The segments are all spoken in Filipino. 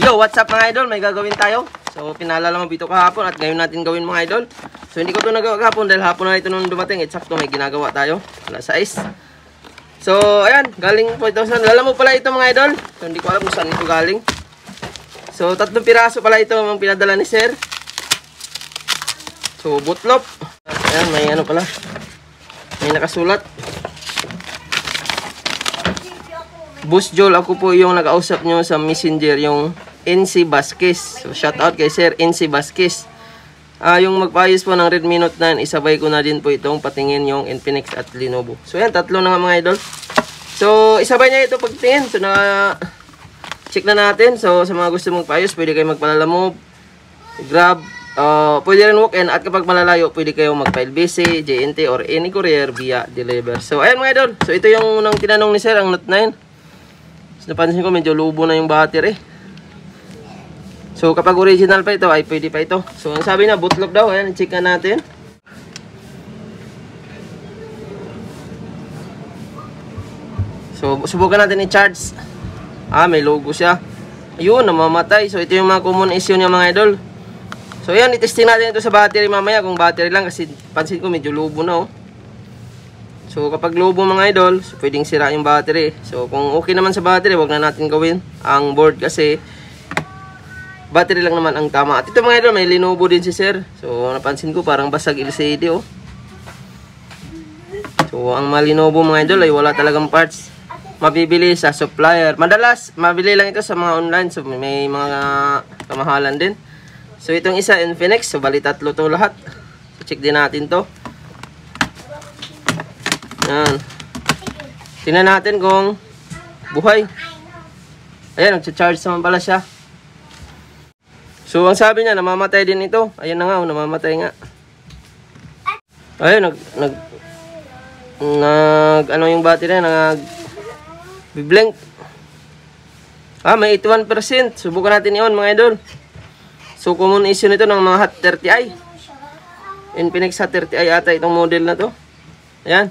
Yo, what's up mga idol? May gagawin tayo. So, pinaalala mo dito kahapon at ngayon natin gawin mga idol. So, hindi ko ito nagawa kahapon dahil hapon na ito nung dumating. Eksakto may ginagawa tayo. Alas 6. So, ayan. Galing po ito. Lala mo pala ito mga idol. So, hindi ko alam kung saan ito galing. So, 3 piraso pala ito ang pinadala ni sir. So, butlop. Ayan, may ano pala. May nakasulat. Boss Joel, ako po yung nag-ausap nyo sa messenger, yung NC Vasquez. So, shout out kay Sir NC Vasquez. Yung magpaayos po ng Redmi Note 9, isabay ko na din po itong patingin yung Infinix at Lenovo. So, yan, 3 na nga mga idol. So, isabay niya ito pagtingin. So, check na natin. So, sa mga gusto mong paayos, pwede kayo magpalalamove, grab, pwede rin walk-in. At kapag malalayo, pwede kayo mag-file BC, JNT, or any courier via deliver. So, ayan mga idol. So, ito yung unang tinanong ni Sir, ang Note 9. So, napansin ko medyo lubo na yung battery. So, kapag original pa ito, ay pwede pa ito. So, ang sabi na, bootlock daw. Ayan, check na natin. So, subukan natin i-charge. May logo siya. Ayun, namamatay. So, ito yung mga common issue niya mga idol. So, ayan, itesting natin ito sa battery mamaya. Kung battery lang, kasi pansin ko medyo lubo na, oh. So, kapag lobo mga idol, so, pwedeng sira yung battery. So, kung okay naman sa battery, wag na natin gawin ang board kasi battery lang naman ang tama. At ito mga idol, may Lenovo din si sir. So, napansin ko parang basag LCD, oh. So, ang mga Lenovo mga idol ay wala talagang parts. Mabibili sa supplier. Madalas, mabili lang ito sa mga online. So, may mga kamahalan din. So, itong isa Infinix. So, bali 3 to lahat. So, check din natin to. Ayan. Tingnan natin kung buhay. Ayan, nag-charge naman pala siya. So, ang sabi niya, namamatay din ito. Ayan na nga, namamatay nga. Ayan, ano yung battery na, nag-blank. May 81%. Subukan natin yun, mga idol. So, common issue nito ng mga Hot 30i. Infinix Hot 30i ata itong model na to. Ayan.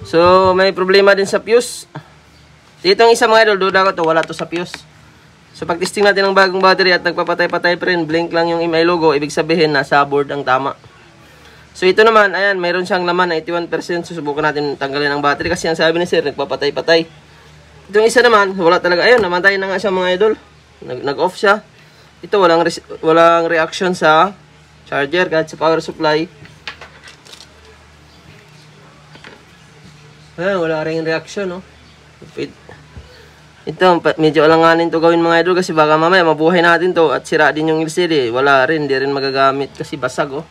So, may problema din sa fuse. Ditong isa mga idol, duda ko to, wala to sa fuse. So, pag testing natin ng bagong battery at nagpapatay-patay pa rin, blink lang yung MI logo, ibig sabihin nasa board ang tama. So, ito naman, ayan, mayroon siyang laman na 81%. So, subukan natin tanggalin ang battery kasi ang sabi ni sir, nagpapatay-patay. Itong isa naman, wala talaga. Ayun, namatay na nga siya mga idol. Nag-off siya. Ito, walang reaction sa charger kahit sa power supply. Ayan, wala rin reaction, no? Ito, medyo alanganin to gawin mga idol kasi baka mamaya mabuhay natin to at sira din yung LCD. Wala rin, hindi rin magagamit kasi basag, oh.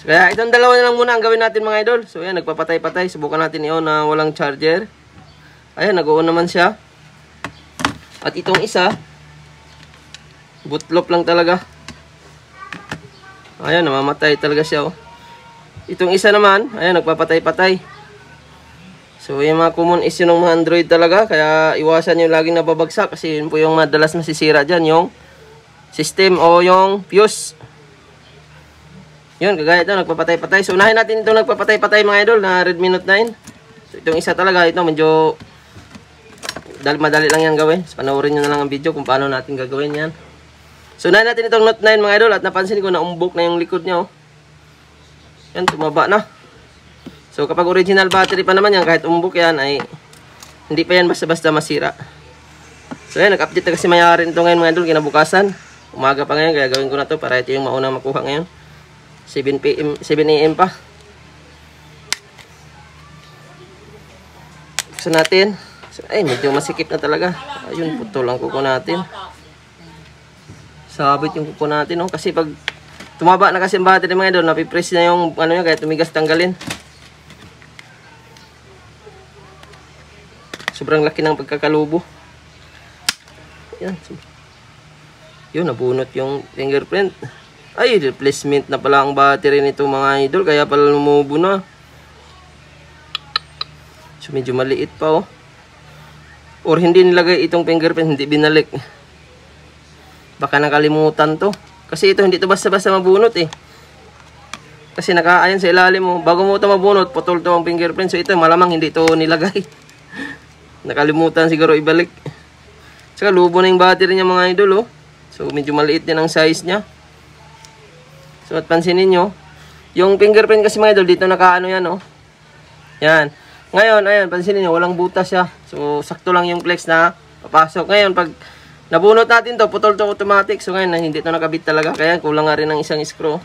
So, kaya itong dalawa na lang muna ang gawin natin mga idol. So, ayan, nagpapatay-patay. Subukan natin i-on na walang charger. Ayan, nag-on naman siya. At itong isa, bootlop lang talaga. Ayan, namamatay talaga siya, oh. Itong isa naman, ayan, nagpapatay-patay. So, yung mga common issue ng mga Android talaga. Kaya, iwasan yung laging nababagsak. Kasi yun po yung madalas masisira dyan. Yung system o yung fuse. Yun, kagaya ito, nagpapatay-patay. So, unahin natin itong nagpapatay-patay mga idol na Redmi Note 9. So, itong isa talaga, ito medyo madali lang yan gawin. So, panoorin nyo na lang ang video kung paano natin gagawin yan. So, unahin natin itong Note 9 mga idol. At napansin ko na umbok na yung likod nyo. Yan, tumaba na. So, kapag original battery pa naman yan, kahit umbok yan, ay hindi pa yan basta-basta masira. So, yan, nag-update na kasi mayari ito ngayon mga idol, kinabukasan. Umaga pa ngayon, kaya gawin ko na to para ito yung maunang makuha ngayon. 7 AM pa. Buksan natin. So, ay, medyo masikip na talaga. Ayun, putol ang kuko natin. Sabit yung kuko natin, oh. Kasi pag tumaba na kasi ang battery mga idol, napipress na yung ano niya, kaya tumigas tanggalin. Sobrang laki ng pagkakalubo. Yan. Yun, nabunot yung fingerprint. Ay, replacement na pala ang battery nito mga idol. Kaya pala lumubo na. So, medyo maliit pa, oh. Or hindi nilagay itong fingerprint, hindi binalik. Baka nakalimutan to. Kasi ito, hindi to basta-basta mabunot, eh. Kasi nakaayon sa ilalim mo. Bago mo ito mabunot, putol to ang fingerprint. So, ito, malamang hindi to nilagay. Nakalimutan siguro ibalik. Saka lubo na yung battery niya mga idol, oh. So, medyo maliit din ang size niya. So, at pansinin nyo, yung fingerprint kasi mga idol, dito nakaano yan, oh. Yan. Ngayon, ayan, pansinin nyo, walang butas siya. So, sakto lang yung flex na papasok. Ngayon, pag nabunot natin to, putol to automatic. So, ngayon, hindi to nakabit talaga. Kaya, kulang nga rin ng isang screw.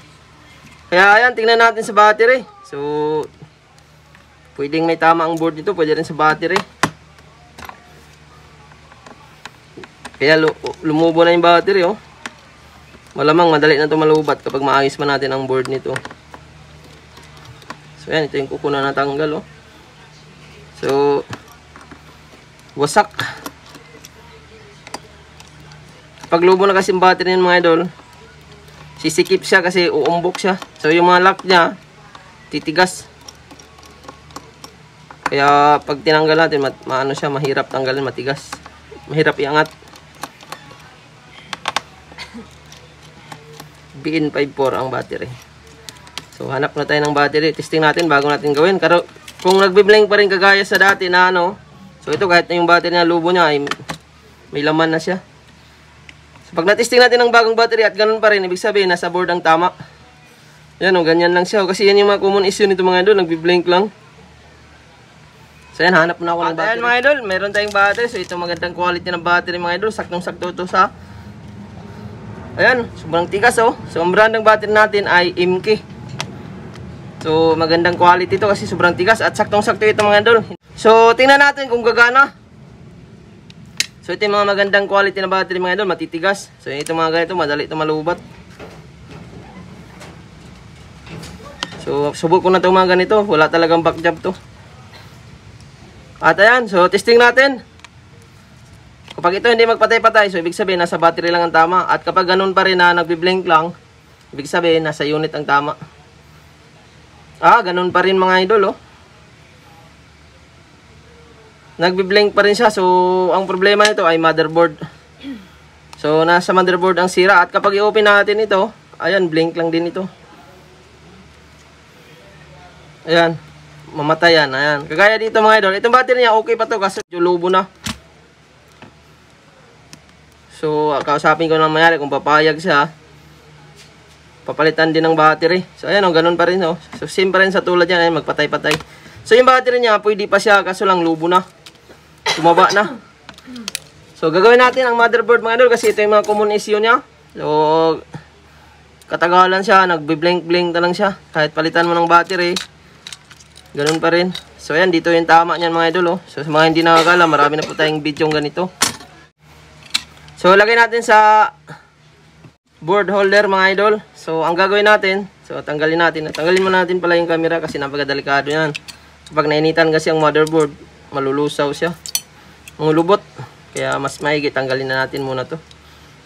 Kaya, ayan, tingnan natin sa battery. So, pwedeng may tama ang board dito, pwede rin sa battery. Kaya lumubo na yung battery, oh. Malamang madali na ito malubat kapag maayos man natin ang board nito. So yan, ito yung kuko na natanggal, oh. So, wasak. Pag lubo na kasi yung battery ng mga idol, sisikip siya kasi uumbok siya. So yung mga lock niya, titigas. Kaya pag tinanggal natin, maano siya, mahirap tanggalin, matigas. Mahirap iangat. BN54 ang battery. So, hanap na tayo ng battery. Testing natin bago natin gawin. Pero, kung nagbiblink pa rin kagaya sa dati na ano, so ito kahit na yung battery na lubo niya, ay may laman na siya. So, pag natesting natin ang bagong battery at ganun pa rin, ibig sabihin, nasa board ang tama. Yan o, ganyan lang siya. Kasi yan yung mga common issue nito mga idol, nagbiblink lang. So, yan, hanap na ako ng battery. Ayan mga idol, meron tayong battery. So, ito magandang quality ng battery mga idol. Saktong-sakto ito sa... Ayan, sobrang tigas, oh. So, ang brand ng battery natin ay MK. So, magandang quality ito kasi sobrang tigas at saktong-sakto ito mga idol. So, tingnan natin kung gagana. So, ito yung mga magandang quality na battery mga idol, matitigas. So, ito mga ganito, madali ito malubat. So, subok ko na ito mga ganito. Wala talagang back job to. At ayan, so, testing natin. Kapag ito hindi magpatay-patay, so ibig sabihin nasa battery lang ang tama. At kapag ganun pa rin na nagbi-blink lang, ibig sabihin nasa unit ang tama. Ganun pa rin mga idol, oh. Nagbi-blink pa rin siya. So, ang problema nito ay motherboard. So, nasa motherboard ang sira. At kapag i-open natin ito, ayan, blink lang din ito. Ayan, mamatay yan. Ayan. Kagaya dito mga idol, itong battery niya okay pa to kasi lubo na. So, kausapin ko na mayari kung papayag siya. Papalitan din ng battery. So, ayan o, ganun pa rin o. So, same pa rin sa tulad yan. Ayan, magpatay-patay. So, yung battery niya, pwede pa siya. Kaso lang, lubo na. Tumaba na. So, gagawin natin ang motherboard mga idol. Kasi ito yung mga common issue niya. So, katagalan siya. Nagbi-blink-blink na lang siya. Kahit palitan mo ng battery. Ganun pa rin. So, ayan, dito yung tama niyan mga idol o. So, sa mga hindi nakakala, marami na po tayong video ganito. So, lagay natin sa board holder mga idol. So, ang gagawin natin, so tanggalin natin. Tanggalin mo natin pala yung camera kasi napakadelikado yan. Kapag nainitan kasi ang motherboard, malulusaw siya. Lubot. Kaya mas maigi, tanggalin na natin muna to.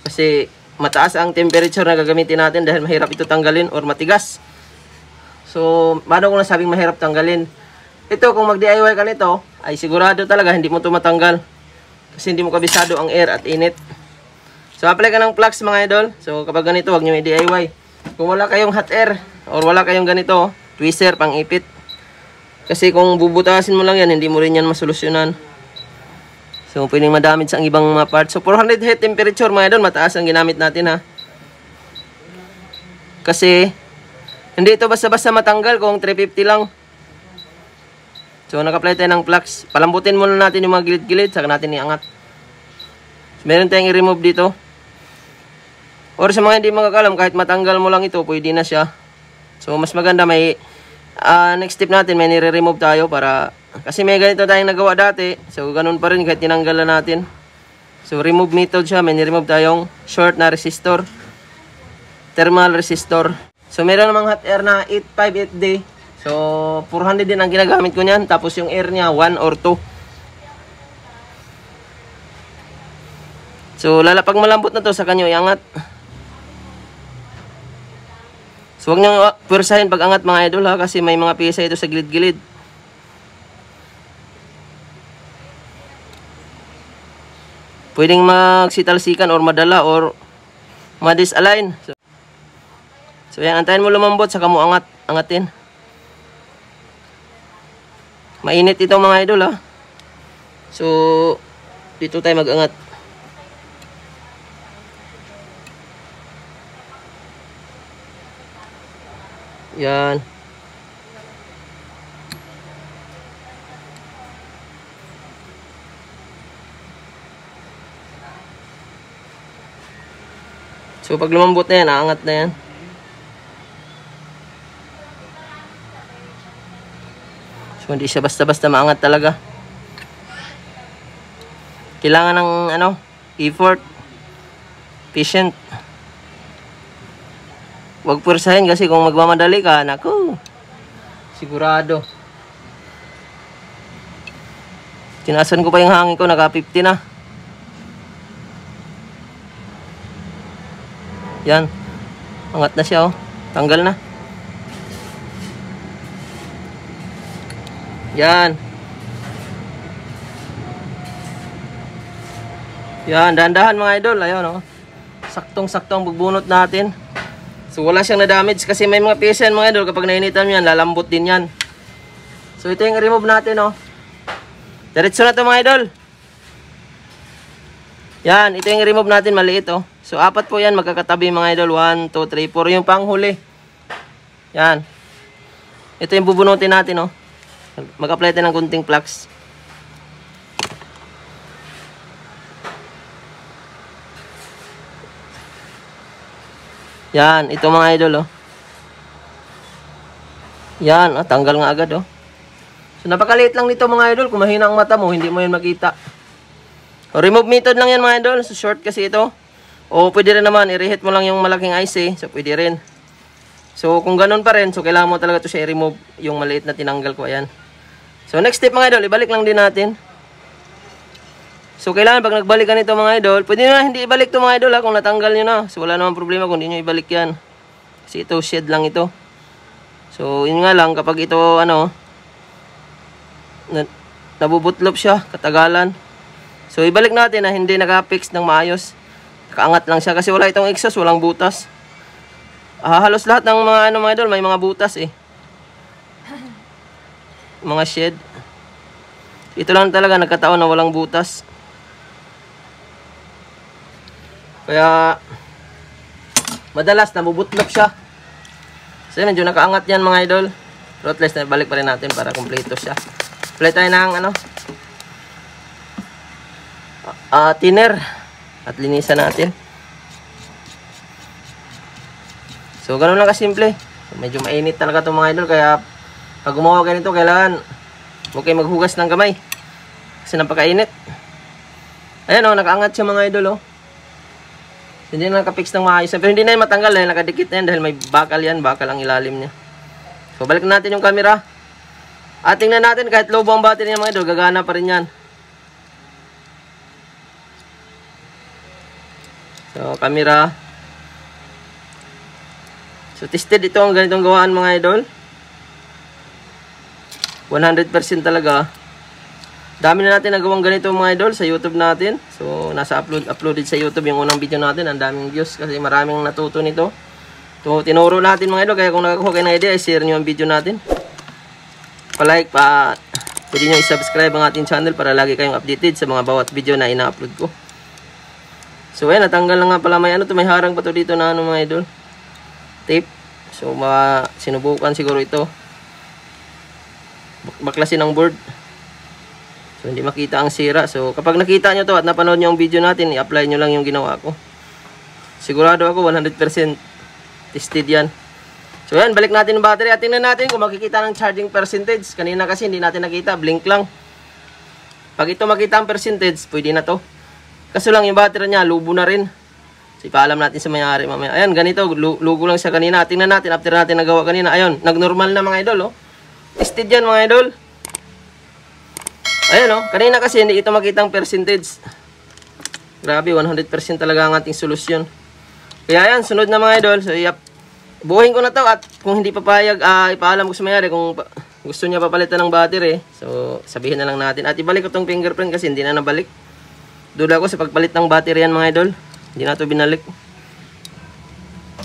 Kasi mataas ang temperature na gagamitin natin dahil mahirap ito tanggalin or matigas. So, paano ko nasabing mahirap tanggalin? Ito, kung mag-DIY ka nito, ay sigurado talaga hindi mo ito matanggal. Kasi hindi mo kabisado ang air at init. So, apply ka ng flux mga idol. So, kapag ganito, huwag nyo i-DIY. Kung wala kayong hot air, or wala kayong ganito, twister, pang ipit. Kasi kung bubutasin mo lang yan, hindi mo rin yan masolusyonan. So, pwedeng madamage ang ibang mga parts. So, 400 heat temperature mga idol, mataas ang ginamit natin ha. Kasi, hindi ito basta-basta matanggal kung 350 lang. So, nag-apply tayo ng flux. Palambutin muna natin yung mga gilid-gilid, saka natin iangat. So, meron tayong i-remove dito. Or sa mga hindi makakalam, kahit matanggal mo lang ito, pwede na siya. So, mas maganda may next step natin, may nire-remove tayo para... Kasi may ganito tayong nagawa dati. So, ganun pa rin kahit tinanggalan natin. So, remove method siya. May nire-remove tayong short na resistor. Thermal resistor. So, meron namang hot air na 858D. So, 400 din ang ginagamit ko niyan. Tapos yung air niya, 1 or 2. So, pag malambot na to, sa kanyo iangat. So, huwag nyo pwersahin pag angat mga idol ha. Kasi may mga piyesa ito sa gilid-gilid. Pwedeng magsitalsikan or madala or madisalign. So yan, antayin mo lumambot, saka mo angatin. Mainit ito mga idol ha. So, dito tayo mag-angat. Yan. So pag lumambot na yan, aangat na yan. So hindi siya basta-basta maangat talaga. Kailangan ng effort, patient. Huwag pursahin kasi kung magmamadali ka, naku, sigurado. Tinasan ko pa yung hangin ko, naka 50 na. Yan. Angat na siya, oh. Tanggal na. Yan. Yan, dahan-dahan mga idol. Ayun, oh. Saktong-saktong bugbunot natin. So wala siyang na-damage kasi may mga pyesa yan mga idol. Kapag nainitan mo yan, lalambot din yan. So ito yung remove natin, oh. Diretso na to mga idol. Yan, ito yung remove natin, maliit, oh. So apat po yan magkakatabi mga idol. 1, 2, 3, 4. Yung panghuli. Yan. Ito yung bubunutin natin, oh. Mag-apply tayo ng kunting flux. Yan, ito mga idol, oh. Yan, oh, tanggal nga agad, oh. So napakaliit lang nito mga idol. Kung mahina ang mata mo, hindi mo yan makita. O, remove method lang yan mga idol. So short kasi ito. O pwede rin naman, i-reheat mo lang yung malaking IC. So pwede rin. So kung ganun pa rin, so kailangan mo talaga ito siya i-remove yung maliit na tinanggal ko. Ayan. So next step mga idol, ibalik lang din natin. So kailangan pag nagbalik ka nito mga idol, pwede na hindi ibalik ito mga idol ha, kung natanggal nyo na. So wala namang problema kung hindi nyo ibalik yan. Kasi ito shed lang ito. So yun nga lang kapag ito nabubutlop siya katagalan. So ibalik natin na hindi naka-fix ng maayos. Nakaangat lang siya kasi wala itong exhaust, walang butas. Halos lahat ng mga mga idol may mga butas eh. Mga shed. Ito lang talaga nagkataon na walang butas. Kaya madalas nabubutlop siya. So medyo nakaangat yan mga idol. Pero at least balik pa rin natin para kumpleto siya. Apply tayo ng thinner at linisan natin. So ganoon lang kasimple. So, medyo mainit talaga itong mga idol. Kaya pag gumawa ganito kailangan huwag kayo maghugas ng kamay kasi napakainit. Ayan o, nakaangat siya mga idol o. Hindi na nakapix ng maayos. Pero hindi na yan matanggal dahil nakadikit na yan. Dahil may bakal yan. Bakal ang ilalim niya. So balik natin yung camera. At tingnan natin kahit lobo ang battery niya mga idol. Gagana pa rin yan. So camera. So tested ito ang ganitong gawaan mga idol. 100% talaga. Dami na natin nagawang ganito mga idol sa YouTube natin. So nasa uploaded sa YouTube yung unang video natin. Ang daming views kasi maraming natuto nito. So tinuro natin mga idol. Kaya kung nakakuha kayo ng idea, share nyo ang video natin. Pa-like, pwede nyo i-subscribe ang ating channel para lagi kayong updated sa mga bawat video na ina-upload ko. So ayan, natanggal na nga pala may may harang pa to dito na mga idol. Tape. So sinubukan siguro ito. Baklasin ng board. So hindi makita ang sira. So kapag nakita nyo to at napanood nyo ang video natin, i-apply nyo lang yung ginawa ko. Sigurado ako 100% tested yan. So yan, balik natin yung battery at tingnan natin kung makikita ng charging percentage. Kanina kasi hindi natin nakita, blink lang. Pag ito makita ang percentage, pwede na to. Kaso lang yung battery niya, lubo na rin. So ipaalam natin sa may-ari mamaya. Ayan, ganito, lugo lang siya kanina. Tingnan natin, after natin nagawa kanina. Ayun, nagnormal na mga idol, oh. Tested yan mga idol. Ayan o, kanina kasi hindi ito makita ang percentage. Grabe, 100% talaga ang ating solusyon. Kaya ayan, sunod na mga idol. So buuhin ko na to at kung hindi papayag, ipaalam ko sa may-ari kung gusto niya papalitan ng battery. So sabihin na lang natin. At ibalik ko tong fingerprint kasi hindi na nabalik. Duda ko sa pagpalit ng battery yan mga idol. Hindi na to binalik.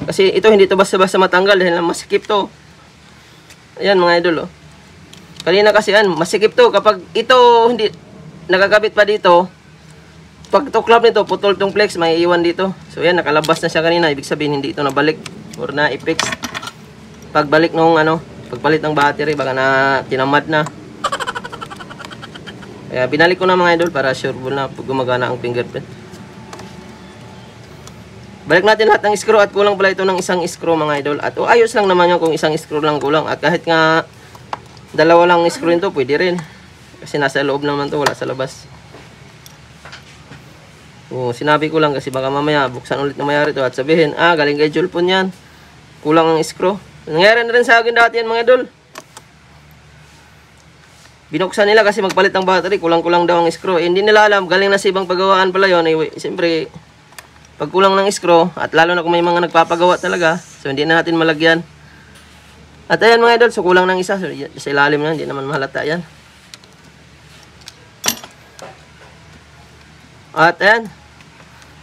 Kasi ito hindi to basta-basta matanggal dahil masikip to. Ayan mga idol oh. Kanina kasi masikip to. Kapag ito hindi nakakabit pa dito, pag tuklap nito, putol tong flex, may iwan dito. So yan, nakalabas na siya kanina. Ibig sabihin hindi ito nabalik or na-fix. pagbalik nung pagpalit ng battery, baka na tinamad na. Kaya binalik ko na mga idol para sure na gumagana ang fingerprint. Balik natin lahat ng screw at kulang pala ito ng isang screw mga idol. At ayos lang naman yun kung isang screw lang kulang. At kahit nga dalawa lang screw nito, pwede rin. Kasi nasa loob naman to, wala sa labas. Sinabi ko lang kasi baka mamaya buksan ulit na mayari to at sabihin, galing kay Julpon yan. Kulang ang screw. Nangyari na rin sa akin dati yan mga idol. Binuksan nila kasi magpalit ng battery, kulang-kulang daw ang screw. Hindi nila alam, galing na sa ibang paggawaan pala yun. Siyempre, pag kulang ng screw, at lalo na kung may mga nagpapagawa talaga, so hindi na natin malagyan. At ayan mga idol, so kulang ng isa. So, sa ilalim na, hindi naman mahalata yan. At ayan,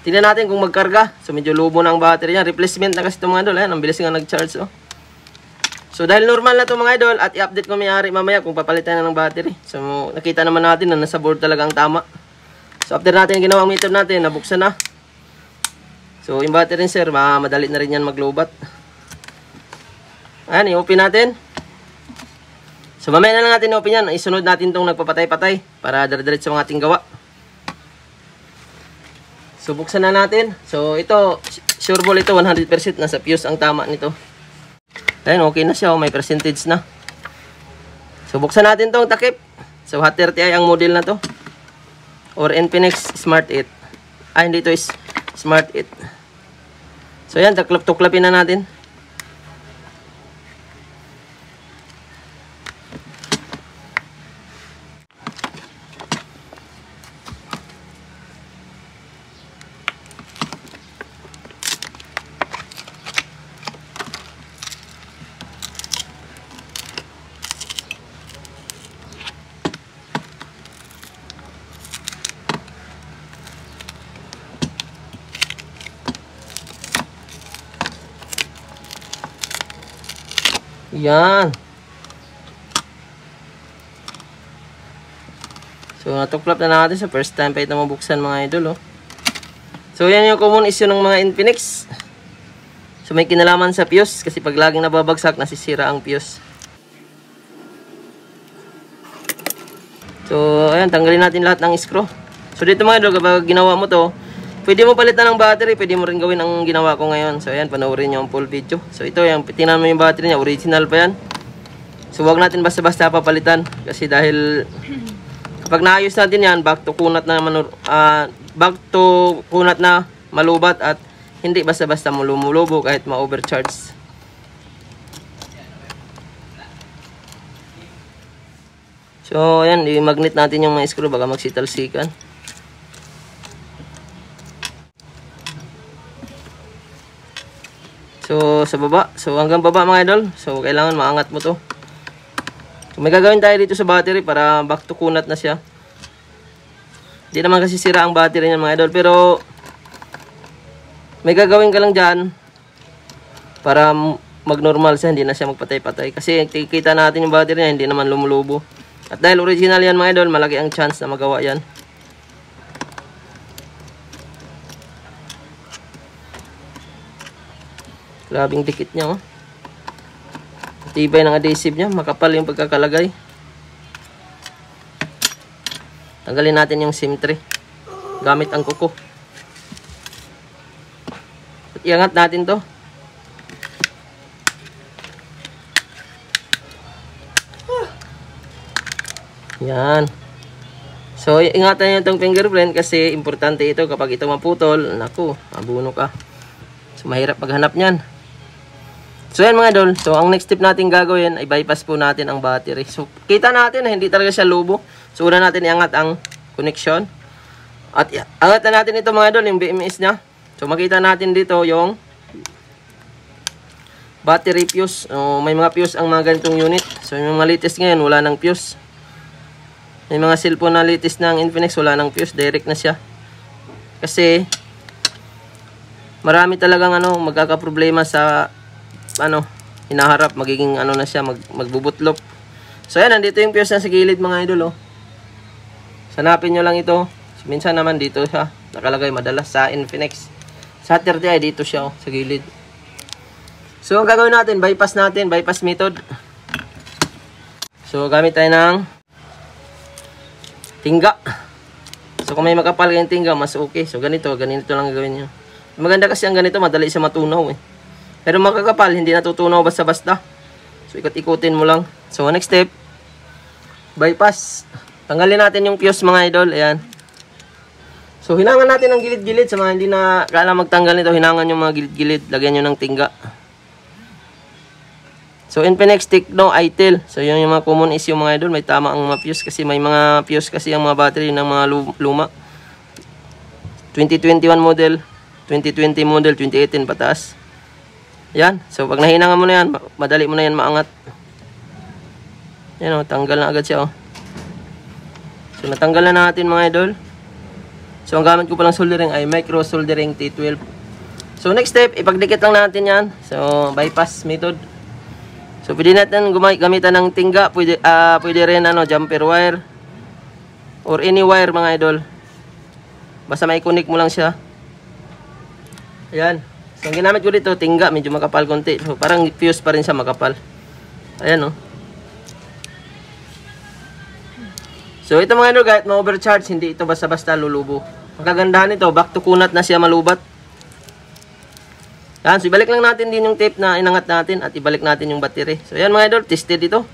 tingnan natin kung magkarga. So medyo lubo na ang battery niya. Replacement na kasi ito mga idol. Ayan, ang bilis nga nag-charge. So dahil normal na ito mga idol, at i-update ko may-ari mamaya kung papalitan na ng battery. So nakita naman natin na nasa board talaga ang tama. So after natin ginawa ang meter natin, nabuksan na. So yung battery sir, madali na rin yan maglobat. Ayan, i-open natin. So mamaya na lang natin i-open yan. Isunod natin itong nagpapatay-patay para dire-diretso ang ating gawa. So buksan na natin. So ito, sure ball ito, 100% nasa fuse ang tama nito. Ayan, okay na siya. May percentage na. So buksan natin itong takip. So Hot 30i ang model na to. Or Infinix Smart 8. Hindi, ito is Smart 8. So yan, tuklapin na natin. Yan. So natuklap na natin sa first time pa ito mabuksan mga idol. So yan yung common issue ng mga Infinix. So may kinalaman sa fuse kasi pag laging nababagsak nasisira ang fuse. So ayan, tanggalin natin lahat ng screw. So dito mga idol, kapag ginawa mo to, pwede mo palitan ng battery, pwede mo rin gawin ang ginawa ko ngayon. So ayan, panoorin nyo ang full video. So ito, yung tingnan mo yung battery niya, original pa yan. So wag natin basta-basta papalitan. Kasi dahil kapag naayos natin yan, back to kunat na malubat at hindi basta-basta lumulubo kahit ma-overcharge. So ayan, i-magnet natin yung mga screw baka magsitalsikan. So sa baba, so hanggang baba mga idol. So kailangan maangat mo to. So may gagawin tayo dito sa battery para back to kunat na siya. Hindi naman kasi sira ang battery niya mga idol, pero may gagawin ka lang dyan para mag-normal siya, hindi na siya magpatay-patay. Kasi kita natin yung battery niya, hindi naman lumulubo. At dahil original yan mga idol, malaki ang chance na magawa yan. Grabing dikit niya, tibay ng adhesive niya, makapal yung pagkakalagay. Tanggalin natin yung SIM tray gamit ang kuko. At iangat natin to. Yan. So ingatan niyo itong fingerprint kasi importante ito. Kapag ito maputol, naku, mabuno ka. So mahirap maghanap niyan. So yan mga idol, so ang next step natin gagawin ay bypass po natin ang battery. So kita natin na hindi talaga siya lubo. So una natin iangat ang connection. At angat na natin ito mga idol, yung BMS niya. So makita natin dito yung battery fuse. May mga fuse ang mga ganitong unit. So yung mga latest ngayon wala nang fuse. May mga cellphone na latest ng Infinix wala nang fuse, direct na siya. Kasi marami talagang magkakaproblema sa hinaharap, magiging na siya, magbubutlop. So yan, nandito yung fuse na sa gilid mga idol. Sanapin nyo lang ito. So, minsan naman dito siya nakalagay, madalas sa Infinix. Sa 30i dito siya sa gilid. So, ang gagawin natin, bypass method. So, gamit tayo ng tingga. So, kung may makapal kayong tingga, mas okay. So, ganito lang gagawin nyo. Maganda kasi ang ganito, madali siya matunaw eh. Pero makakapal, hindi natutunaw basta-basta. So, ikot-ikutin mo lang. So, next step, bypass. Tanggalin natin yung fuse mga idol. Ayan. So, hinangan natin ang gilid-gilid. Sa mga hindi na kailangan magtanggal nito, hinangan yung mga gilid-gilid. Lagyan nyo ng tingga. So, Infinix Tecno itel. So, yung mga common issue mga idol. May tama ang mga fuse kasi may mga fuse kasi ang mga battery ng mga luma. 2021 model, 2020 model, 2018 pataas. Yan. So, pag nahinangan mo na yan, madali mo na yan maangat. Yan o, tanggal na agad siya o. So, natanggal na natin mga idol. So, ang gamit ko palang soldering ay micro soldering T12. So, next step, ipagdikit lang natin yan. So, bypass method. So, pwede natin gamitan ng tingga. Pwede rin jumper wire. Or any wire mga idol. Basta may connect mo lang siya. Ayan. So, ang ginamit ko dito, tingga. Medyo makapal konti. So, parang fuse pa rin siya makapal. Ayan o. So, ito mga idol, kahit ma-overcharge, hindi ito basta-basta lulubo. Ang kagandahan nito, back to kunat na siya malubat. Yan, so ibalik lang natin din yung tape na inangat natin at ibalik natin yung battery. So, yan mga idol, tested ito.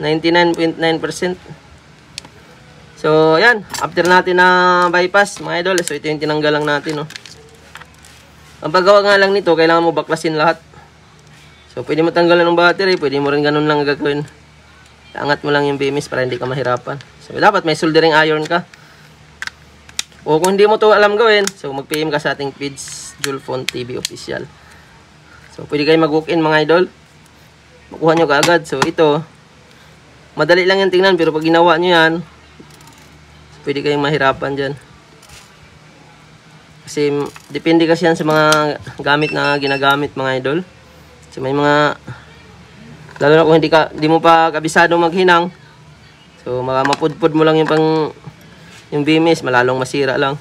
99.9%. So, yan. After natin na bypass, mga idol, so ito yung tinanggal lang natin, no. Ang paggawa nga lang nito, kailangan mo baklasin lahat. So, pwede mo tanggalan ng battery, pwede mo rin ganun lang gagawin. Angat mo lang yung BMS para hindi ka mahirapan. So, dapat may soldering iron ka. O kung hindi mo to alam gawin, so mag-PM ka sa ating page, Julfon TV Official. So, pwede kayo mag-walk-in mga idol. Makuha nyo kaagad. So, ito, madali lang yung tingnan, pero pag ginawa nyo yan, so, pwede kayong mahirapan dyan. Kasi, depende kasi yan sa mga gamit na ginagamit mga idol. So, may mga, lalo na kung hindi mo pa kabisado maghinang, so, mapudpud mo lang yung BMS, malalong masira lang.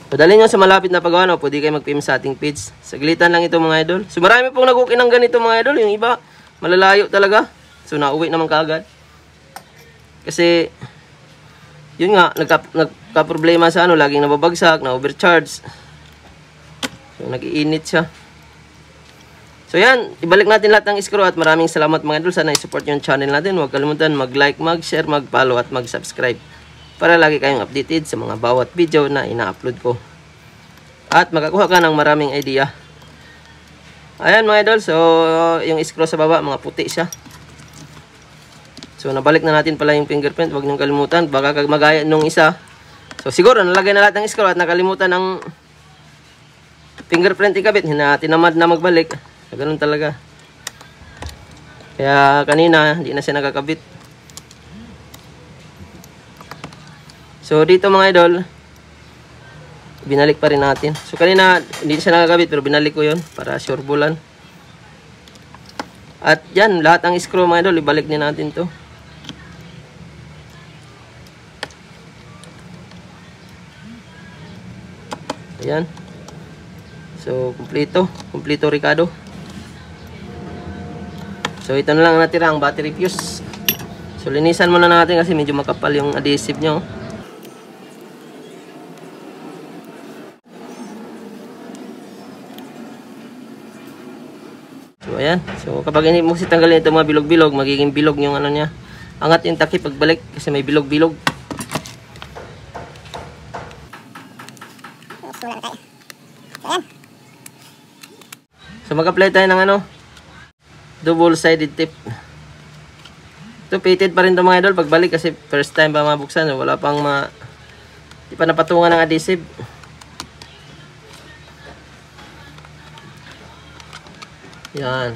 Padalhin nyo sa malapit na paggawa, no? Pwede kayo mag-PM sa ating page. Saglitan lang ito mga idol. So marami pong nag-okay ng ganito mga idol. Yung iba, malalayo talaga. So nauwi naman kaagad. Kasi, yun nga, nagka-problema sa laging nababagsak, na-overcharge. So nag-iinit siya. So yan, ibalik natin lahat ng screw at maraming salamat mga idol. Sana i-support yung channel natin. Huwag kalimutan mag-like, mag-share, mag-follow at mag-subscribe para lagi kayong updated sa mga bawat video na ina-upload ko. At makakuha ka ng maraming idea. Ayan mga idol, so yung screw sa baba, mga puti siya. So nabalik na natin pala yung fingerprint, huwag niyong kalimutan. Baka magaya nung isa. So siguro nalagay na lahat ng screw at nakalimutan ng fingerprint ikabit. Tinamad na magbalik. So, ganun talaga. Kaya kanina, hindi na siya nakakabit. So, dito mga idol, binalik pa rin natin. So, kanina, hindi siya nakakabit, pero binalik ko yun para sure bulan. At yan, lahat ng screw mga idol, ibalik din natin to. Ayan. So, kumpleto Ricardo. So, ito na lang natira ang battery fuse. So, linisan muna natin kasi medyo makapal yung adhesive nyo. So, ayan. So, kapag hindi mo tanggalin ito mga bilog-bilog, magiging bilog yung ano niya. Angat yung takip pagbalik kasi may bilog-bilog. So, mag-apply tayo ng double-sided tape. Ito, fitted pa rin ito mga idol pagbalik kasi first time pa mabuksan. Wala pang di pa napatungan ng adhesive. Yan.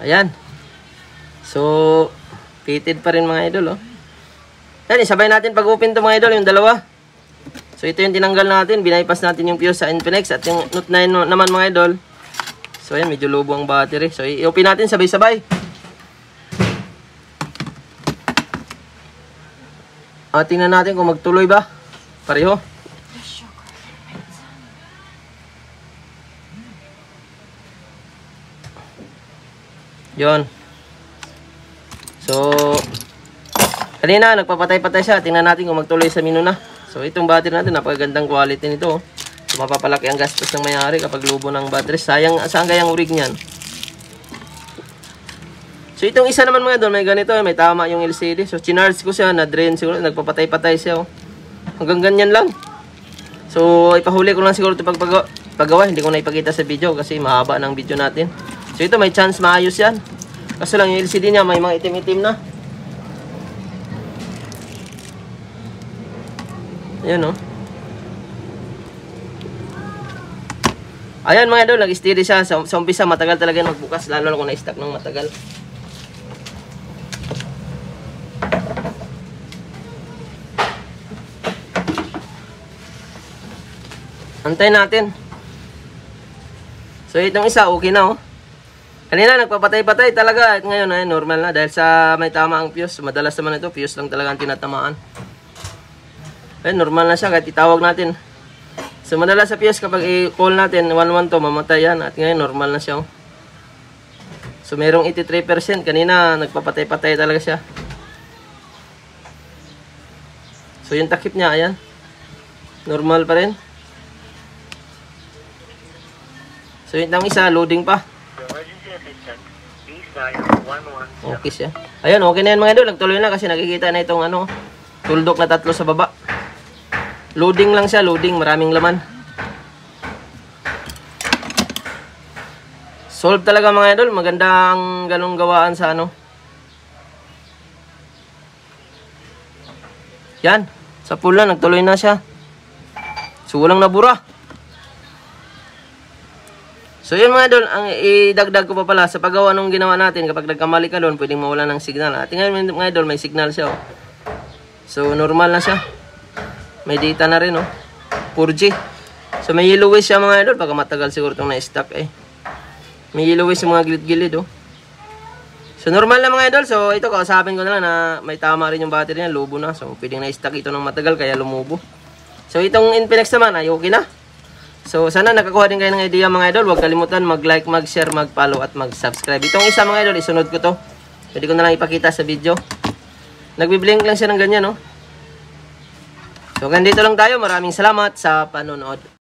Ayan. So, fitted pa rin mga idol, oh. Yan, isabay natin pag-open to mga idol, yung dalawa. So, ito yung tinanggal natin. Binaypass natin yung fuse sa Infinix at yung Note 9 naman mga idol. So, ayan, medyo lobo ang battery. So, i-open natin sabay-sabay. Tingnan natin kung magtuloy ba. Pareho. Yon. So, kanina nagpapatay-patay siya. Tingnan natin kung magtuloy sa mino na. So, itong battery natin, napakagandang quality nito. So, mapapalaki ang gastos ng may-ari kapag lubo ng battery. Sayang, saan kaya ang rig niyan? So, itong isa naman mga idol, may ganito, may tama yung LCD. So, chinarge ko siya, na-drain siguro, nagpapatay-patay siya. Hanggang ganyan lang. So, ipahuli ko lang siguro ito paggawa. Hindi ko na ipakita sa video kasi mahaba ng video natin. So, ito may chance maayos yan. Kaso lang yung LCD niya, may mga itim-itim na. Ayan, oh. Ayan mga idol, nag-steady siya. Sa umpisa, matagal talaga magbukas. Lalo kung na-stack ng matagal. Antayin natin. So, itong isa, okay na, oh. Kanina, nagpapatay-patay talaga. At ngayon, ay normal na. Dahil sa may tama ang fuse. Madalas naman ito, fuse lang talaga ang tinatamaan. Ay, normal na siya. Kahit itawag natin. So, madalas sa fuse, kapag i-call natin, 112, mamatay yan. At ngayon, normal na siya, oh. So, mayroong 83%. Kanina, nagpapatay-patay talaga siya. So, yung takip niya, ayan. Normal pa rin. So, yung isa, loading pa. Okay siya. Ayun, okay na yan mga idol. Nagtuloy na kasi nakikita na itong tuldok na 3 sa baba. Loading lang siya, loading. Maraming laman. Solve talaga mga idol. Maganda ang ganong gawaan sa Yan. Sa pool na, nagtuloy na siya. So, walang nabura. So yun mga idol, ang idagdag ko pa pala sa paggawa nung ginawa natin, kapag nagkamali ka doon, pwedeng mawala ng signal. At tingnan mga idol, may signal siya, oh. So normal na siya. May data na rin, oh. 4G. So may yellowish siya mga idol, pagka matagal siguro itong na-stack eh. May yellowish sa mga gilid-gilid, oh. So normal na mga idol, so ito kausapin ko na lang na may tama rin yung battery niya, lubo na. So pwedeng na-stack ito ng matagal, kaya lumubo. So itong Infinix naman, ay okay na. So, sana nakakuha din kayo ng idea mga idol. Huwag kalimutan mag-like, mag-share, mag-follow at mag-subscribe. Itong isa mga idol, isunod ko to. Pwede ko na lang ipakita sa video. Nagbiblink lang siya ng ganyan, no? So, ganito lang tayo. Maraming salamat sa panonood.